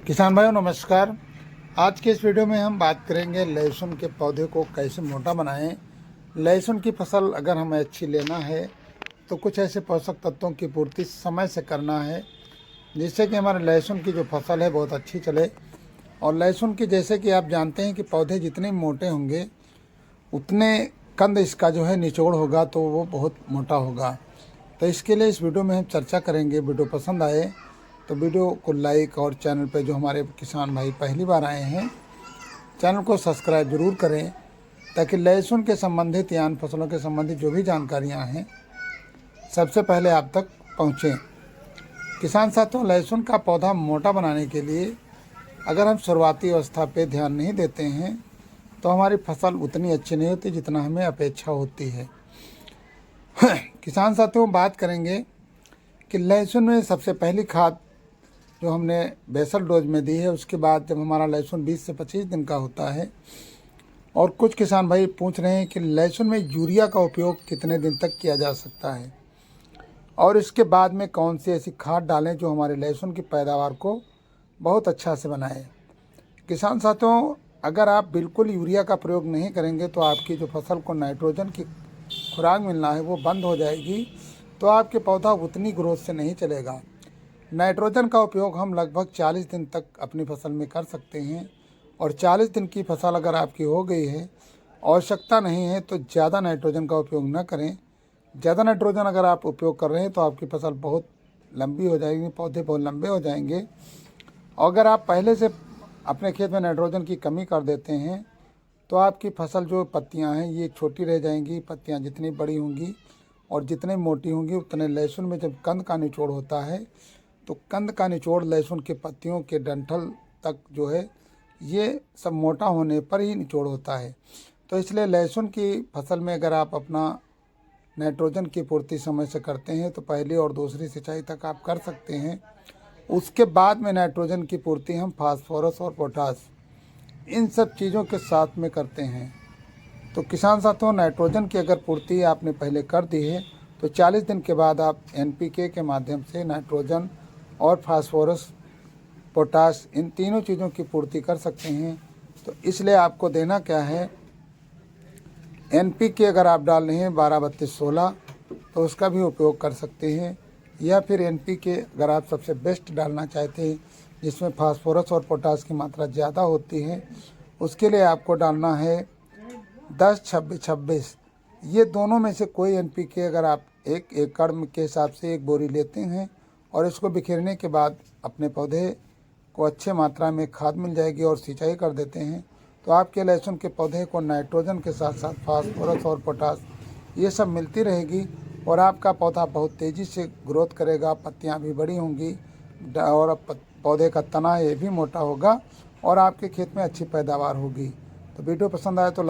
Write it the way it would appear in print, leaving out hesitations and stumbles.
किसान भाइयों नमस्कार। आज के इस वीडियो में हम बात करेंगे लहसुन के पौधे को कैसे मोटा बनाएं। लहसुन की फसल अगर हमें अच्छी लेना है तो कुछ ऐसे पोषक तत्वों की पूर्ति समय से करना है जिससे कि हमारे लहसुन की जो फसल है बहुत अच्छी चले। और लहसुन की जैसे कि आप जानते हैं कि पौधे जितने मोटे होंगे उतने कंद इसका जो है निचोड़ होगा तो वो बहुत मोटा होगा। तो इसके लिए इस वीडियो में हम चर्चा करेंगे। वीडियो पसंद आए तो वीडियो को लाइक और चैनल पे जो हमारे किसान भाई पहली बार आए हैं चैनल को सब्सक्राइब जरूर करें ताकि लहसुन के संबंधित या अन्य फसलों के संबंधित जो भी जानकारियां हैं सबसे पहले आप तक पहुँचें। किसान साथियों, लहसुन का पौधा मोटा बनाने के लिए अगर हम शुरुआती अवस्था पे ध्यान नहीं देते हैं तो हमारी फसल उतनी अच्छी नहीं होती जितना हमें अपेक्षा होती है। किसान साथियों, बात करेंगे कि लहसुन में सबसे पहली खाद जो हमने बेसल डोज में दी है उसके बाद जब हमारा लहसुन 20 से 25 दिन का होता है, और कुछ किसान भाई पूछ रहे हैं कि लहसुन में यूरिया का उपयोग कितने दिन तक किया जा सकता है और इसके बाद में कौन सी ऐसी खाद डालें जो हमारे लहसुन की पैदावार को बहुत अच्छा से बनाए। किसान साथियों, अगर आप बिल्कुल यूरिया का प्रयोग नहीं करेंगे तो आपकी जो फसल को नाइट्रोजन की खुराक मिलना है वो बंद हो जाएगी, तो आपके पौधा उतनी ग्रोथ से नहीं चलेगा। नाइट्रोजन का उपयोग हम लगभग 40 दिन तक अपनी फसल में कर सकते हैं, और 40 दिन की फसल अगर आपकी हो गई है, आवश्यकता नहीं है तो ज़्यादा नाइट्रोजन का उपयोग न करें। ज़्यादा नाइट्रोजन अगर आप उपयोग कर रहे हैं तो आपकी फसल बहुत लंबी हो जाएगी, पौधे बहुत लंबे हो जाएंगे। और अगर आप पहले से अपने खेत में नाइट्रोजन की कमी कर देते हैं तो आपकी फसल जो पत्तियां हैं ये छोटी रह जाएंगी। पत्तियां जितनी बड़ी होंगी और जितनी मोटी होंगी उतने लहसुन में जब कंद का निचोड़ होता है तो कंद का निचोड़ लहसुन के पत्तियों के डंठल तक जो है ये सब मोटा होने पर ही निचोड़ होता है। तो इसलिए लहसुन की फसल में अगर आप अपना नाइट्रोजन की पूर्ति समय से करते हैं तो पहली और दूसरी सिंचाई तक आप कर सकते हैं। उसके बाद में नाइट्रोजन की पूर्ति हम फास्फोरस और पोटास इन सब चीज़ों के साथ में करते हैं। तो किसान साथियों, नाइट्रोजन की अगर पूर्ति आपने पहले कर दी है तो 40 दिन के बाद आप एनपीके के माध्यम से नाइट्रोजन और फास्फोरस पोटास इन तीनों चीज़ों की पूर्ति कर सकते हैं। तो इसलिए आपको देना क्या है, एनपीके अगर आप डाल रहे हैं 12-32-16 तो उसका भी उपयोग कर सकते हैं, या फिर एनपीके अगर आप सबसे बेस्ट डालना चाहते हैं जिसमें फास्फोरस और पोटास की मात्रा ज़्यादा होती है उसके लिए आपको डालना है 10-26-26। ये दोनों में से कोई एनपीके अगर आप 1 एकड़ के हिसाब से 1 बोरी लेते हैं और इसको बिखेरने के बाद अपने पौधे को अच्छे मात्रा में खाद मिल जाएगी और सिंचाई कर देते हैं तो आपके लहसुन के पौधे को नाइट्रोजन के साथ साथ फास्फोरस और पोटास ये सब मिलती रहेगी और आपका पौधा बहुत तेज़ी से ग्रोथ करेगा। पत्तियां भी बड़ी होंगी और पौधे का तना ये भी मोटा होगा और आपके खेत में अच्छी पैदावार होगी। तो वीडियो पसंद आए तो